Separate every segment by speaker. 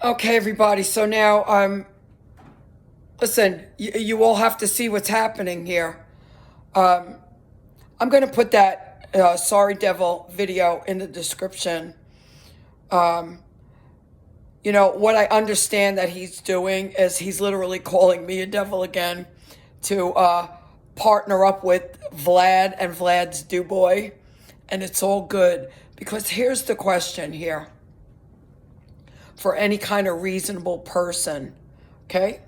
Speaker 1: Okay, everybody. So now, listen, you all have to see what's happening here. I'm going to put that Sorry Devil video in the description. What I understand that he's doing is he's literally calling me a devil again to partner up with Vlad and Vlad's do-boy. And it's all good. Because here's the question here. For any kind of reasonable person, okay?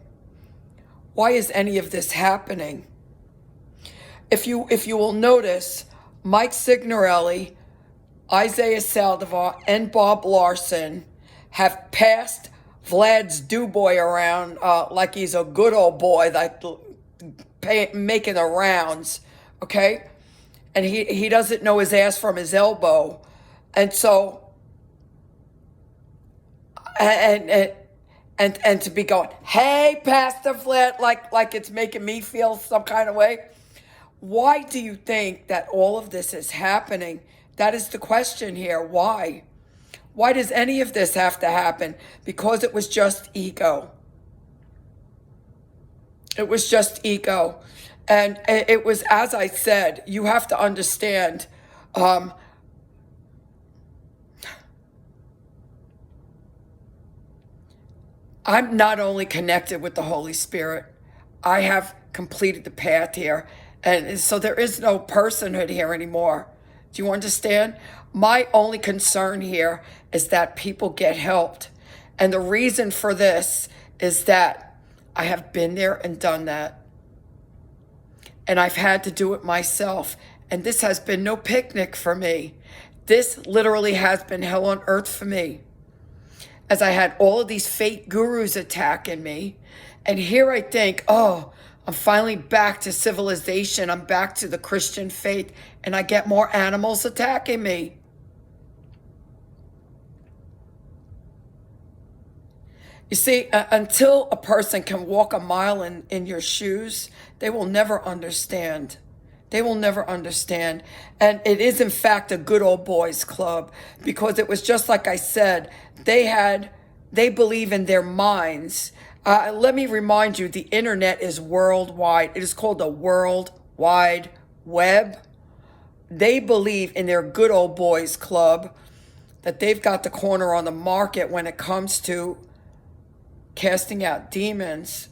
Speaker 1: Why is any of this happening? If you will notice, Mike Signorelli, Isaiah Saldivar, and Bob Larson have passed Vlad's do-boy around like he's a good old boy, like making the rounds, okay? And he doesn't know his ass from his elbow. And so, and to be going, hey, Pastor Vlad, like it's making me feel some kind of way. Why do you think that all of this is happening? That is the question here. Why? Why does any of this have to happen? Because it was just ego. It was just ego. And it was, as I said, you have to understand, I'm not only connected with the Holy Spirit, I have completed the path here. And so there is no personhood here anymore. Do you understand? My only concern here is that people get helped. And the reason for this is that I have been there and done that. And I've had to do it myself. And this has been no picnic for me. This literally has been hell on earth for me. As I had all of these fake gurus attacking me. And here I think, oh, I'm finally back to civilization. I'm back to the Christian faith. And I get more animals attacking me. You see, until a person can walk a mile in your shoes, they will never understand. They will never understand. And it is, in fact, a good old boys club, because it was just like I said, they believe in their minds. Let me remind you, the internet is worldwide. It is called the World Wide Web. They believe in their good old boys club that they've got the corner on the market when it comes to casting out demons.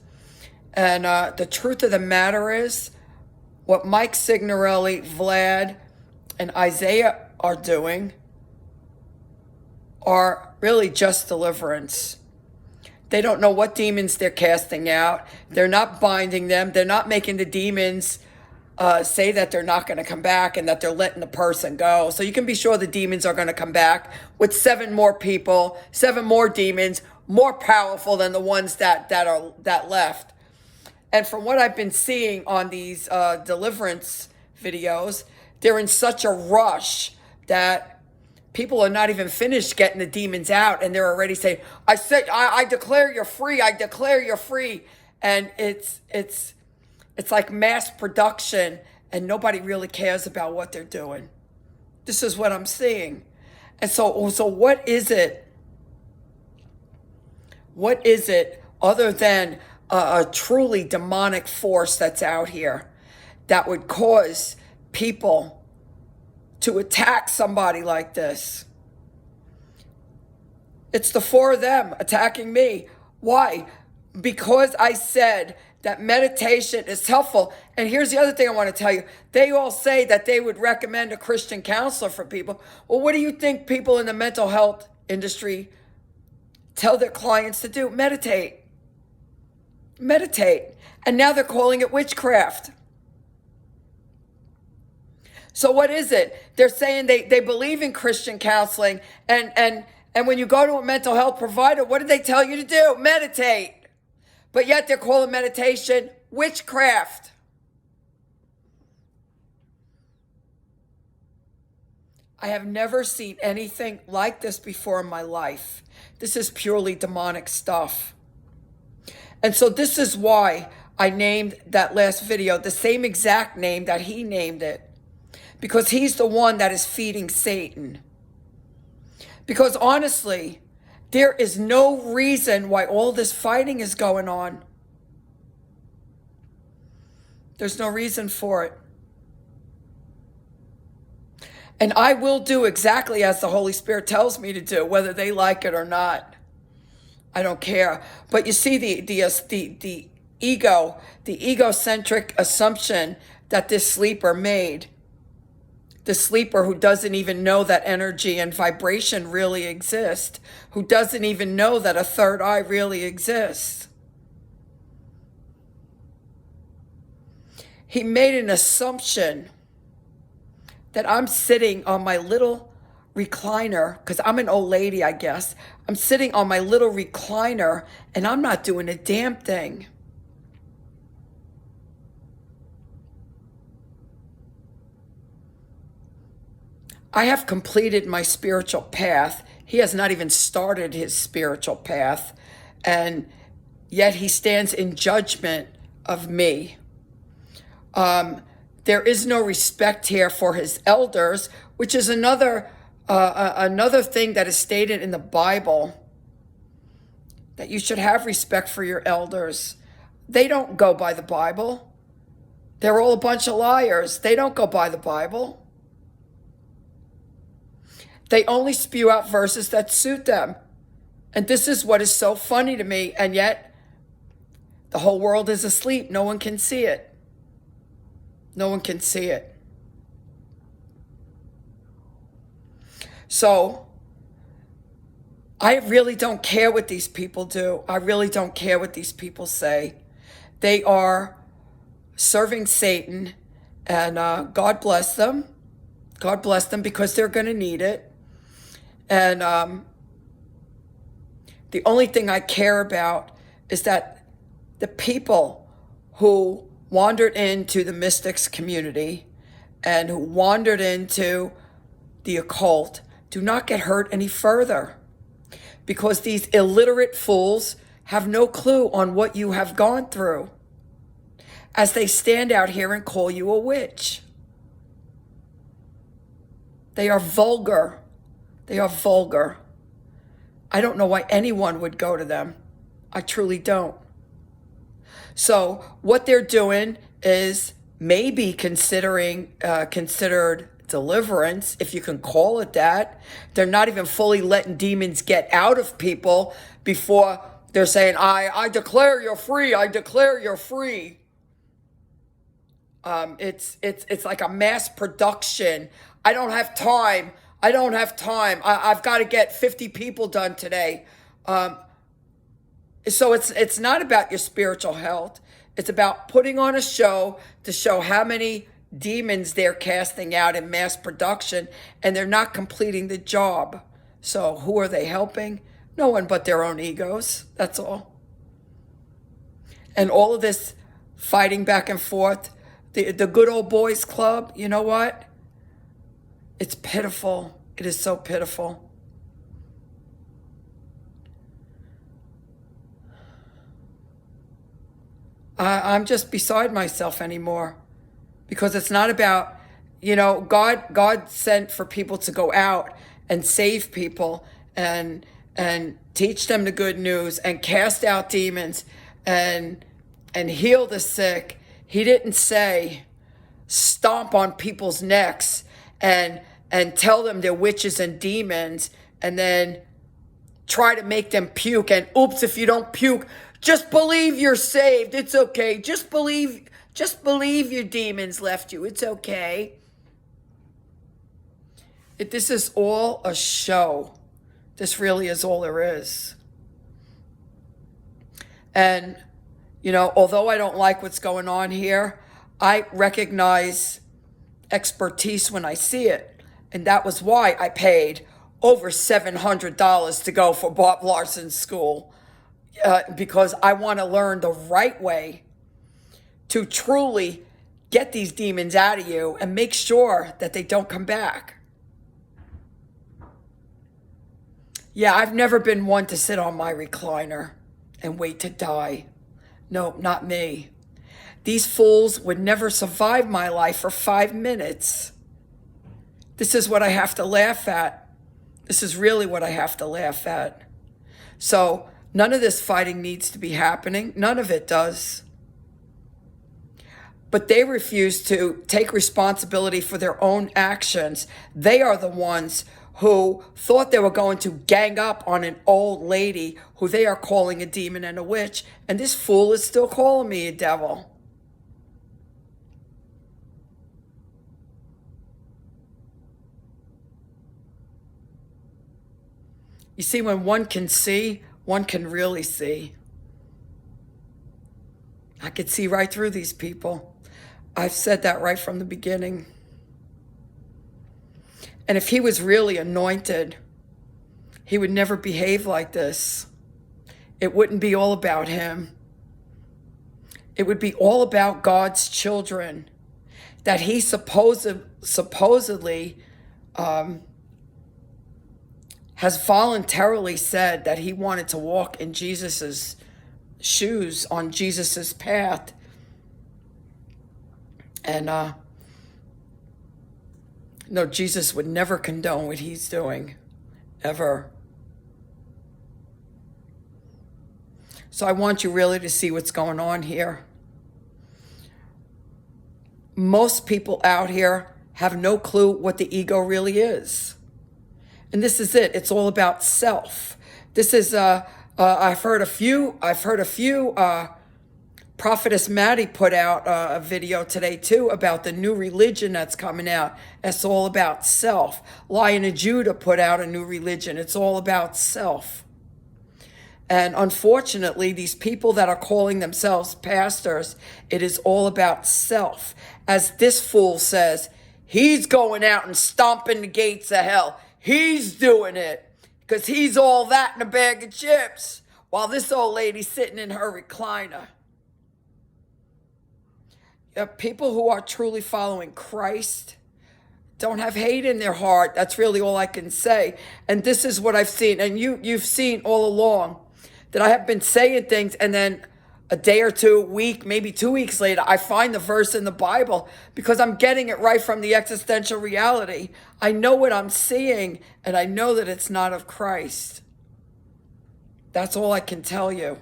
Speaker 1: And the truth of the matter is, what Mike Signorelli, Vlad, and Isaiah are doing are really just deliverance. They don't know what demons they're casting out. They're not binding them. They're not making the demons say that they're not going to come back and that they're letting the person go. So you can be sure the demons are going to come back with 7 more people, 7 more demons, more powerful than the ones that left. And from what I've been seeing on these deliverance videos, they're in such a rush that people are not even finished getting the demons out, and they're already saying, I declare you're free. I declare you're free. And it's like mass production, and nobody really cares about what they're doing. This is what I'm seeing. And so what is it? What is it other than a truly demonic force that's out here that would cause people to attack somebody like this? It's the 4 of them attacking me. Why? Because I said that meditation is helpful. And here's the other thing I want to tell you. They all say that they would recommend a Christian counselor for people. Well, what do you think people in the mental health industry tell their clients to do? Meditate. Meditate. And now they're calling it witchcraft. So what is it? They're saying they believe in Christian counseling, and when you go to a mental health provider, what do they tell you to do? Meditate. But yet they're calling meditation witchcraft. I have never seen anything like this before in my life. This is purely demonic stuff. And so this is why I named that last video the same exact name that he named it. Because he's the one that is feeding Satan. Because honestly, There is no reason why all this fighting is going on. There's no reason for it. And I will do exactly as the Holy Spirit tells me to do, whether they like it or not. I don't care. But you see the egocentric assumption that this sleeper made. The sleeper who doesn't even know that energy and vibration really exist, who doesn't even know that a third eye really exists. He made an assumption that I'm sitting on my little recliner, because I'm an old lady, I guess. I'm sitting on my little recliner and I'm not doing a damn thing. I have completed my spiritual path. He has not even started his spiritual path, and yet he stands in judgment of me. There is no respect here for his elders, which is another thing that is stated in the Bible, that you should have respect for your elders. They don't go by the Bible. They're all a bunch of liars. They don't go by the Bible. They only spew out verses that suit them. And this is what is so funny to me, and yet the whole world is asleep. No one can see it. No one can see it. So I really don't care what these people do. I really don't care what these people say. They are serving Satan, and God bless them. God bless them, because they're going to need it. And the only thing I care about is that the people who wandered into the mystics community and who wandered into the occult do not get hurt any further, because these illiterate fools have no clue on what you have gone through as they stand out here and call you a witch. They are vulgar. They are vulgar. I don't know why anyone would go to them. I truly don't. So what they're doing is maybe considered deliverance, if you can call it that. They're not even fully letting demons get out of people before they're saying, I declare you're free. I declare you're free. It's like a mass production. I don't have time. I've got to get 50 people done today. So it's not about your spiritual health. It's about putting on a show to show how many demons they're casting out in mass production, and they're not completing the job. So who are they helping? No one but their own egos. That's all. And all of this fighting back and forth, the good old boys club, you know what? It's pitiful. It is so pitiful. I'm just beside myself anymore, because it's not about, God sent for people to go out and save people and teach them the good news and cast out demons and heal the sick. He didn't say stomp on people's necks and tell them they're witches and demons, and then try to make them puke. And oops, if you don't puke, just believe you're saved. It's okay. Just believe your demons left you. It's okay. This is all a show. This really is all there is. And, although I don't like what's going on here, I recognize expertise when I see it. And that was why I paid over $700 to go for Bob Larson's school, because I want to learn the right way to truly get these demons out of you and make sure that they don't come back. Yeah, I've never been one to sit on my recliner and wait to die. No, not me. These fools would never survive my life for 5 minutes. This is what I have to laugh at. This is really what I have to laugh at. So none of this fighting needs to be happening. None of it does. But they refuse to take responsibility for their own actions. They are the ones who thought they were going to gang up on an old lady who they are calling a demon and a witch, and this fool is still calling me a devil. You see, when one can see, one can really see. I could see right through these people. I've said that right from the beginning. And if he was really anointed, he would never behave like this. It wouldn't be all about him. It would be all about God's children that he supposedly has voluntarily said that he wanted to walk in Jesus's shoes, on Jesus's path. And no, Jesus would never condone what he's doing, ever. So I want you really to see what's going on here. Most people out here have no clue what the ego really is. And this is it. It's all about self. This is, I've heard a few, Prophetess Maddie put out a video today too about the new religion that's coming out. It's all about self. Lion of Judah put out a new religion. It's all about self. And unfortunately, these people that are calling themselves pastors, it is all about self. As this fool says, he's going out and stomping the gates of hell. He's doing it because he's all that in a bag of chips, while this old lady's sitting in her recliner. People who are truly following Christ don't have hate in their heart. That's really all I can say. And this is what I've seen. And you've seen all along that I have been saying things, and then a day or two, a week, maybe 2 weeks later, I find the verse in the Bible because I'm getting it right from the existential reality. I know what I'm seeing, and I know that it's not of Christ. That's all I can tell you.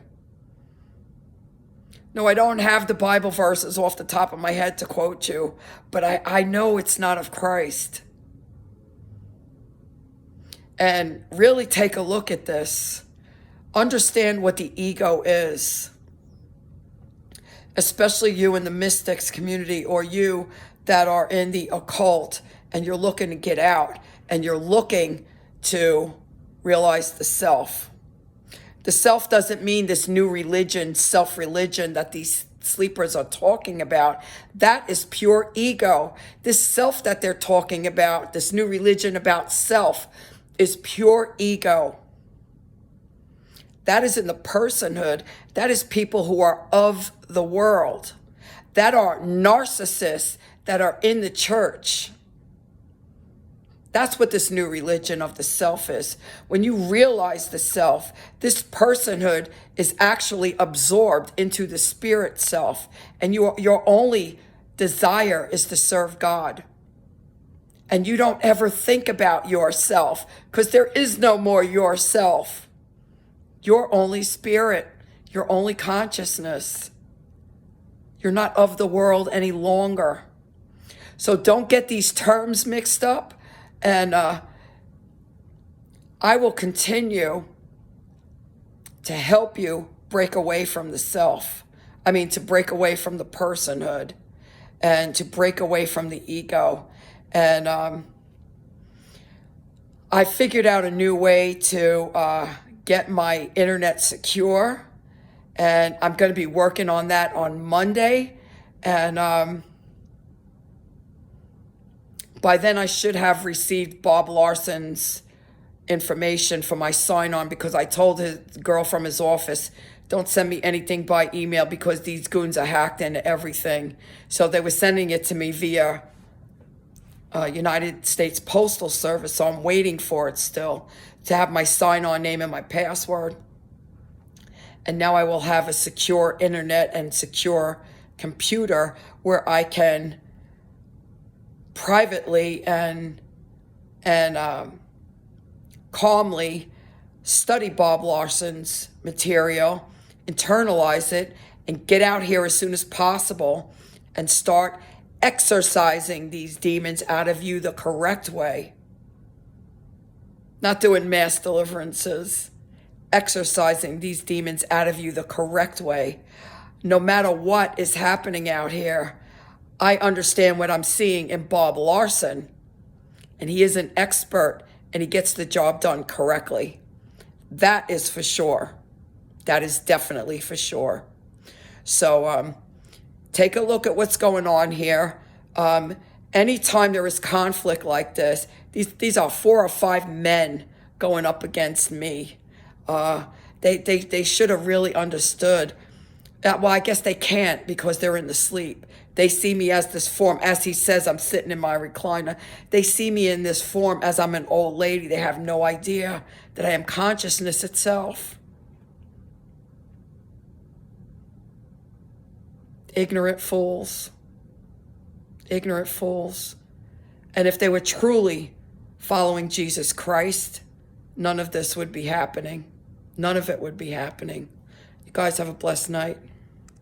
Speaker 1: No, I don't have the Bible verses off the top of my head to quote you, but I know it's not of Christ. And really take a look at this. Understand what the ego is. Especially you in the mystics community, or you that are in the occult and you're looking to get out and you're looking to realize the self. The self doesn't mean this new religion, self-religion that these sleepers are talking about. That is pure ego. This self that they're talking about, this new religion about self, is pure ego. That is in the personhood. That is people who are of the world. That are narcissists that are in the church. That's what this new religion of the self is. When you realize the self, this personhood is actually absorbed into the spirit self, and your only desire is to serve God. And you don't ever think about yourself, because there is no more yourself. You're only spirit. You're only consciousness. You're not of the world any longer. So don't get these terms mixed up. And I will continue to help you break away from the self. To break away from the personhood and to break away from the ego. And I figured out a new way to get my internet secure. And I'm going to be working on that on Monday. And by then, I should have received Bob Larson's information for my sign-on, because I told his girl from his office, don't send me anything by email because these goons are hacked into everything. So they were sending it to me via United States Postal Service, so I'm waiting for it still to have my sign-on name and my password. And now I will have a secure internet and secure computer where I can privately and calmly study Bob Larson's material, internalize it, and get out here as soon as possible and start exorcising these demons out of you the correct way. Not doing mass deliverances, exorcising these demons out of you the correct way. No matter what is happening out here, I understand what I'm seeing in Bob Larson, and he is an expert, and he gets the job done correctly. That is for sure. That is definitely for sure. So take a look at what's going on here. Anytime there is conflict like this, these are 4 or 5 men going up against me. They should have really understood. Well, I guess they can't because they're in the sleep. They see me as this form, as he says, I'm sitting in my recliner. They see me in this form as I'm an old lady. They have no idea that I am consciousness itself. Ignorant fools. Ignorant fools. And if they were truly following Jesus Christ, none of this would be happening. None of it would be happening. You guys have a blessed night.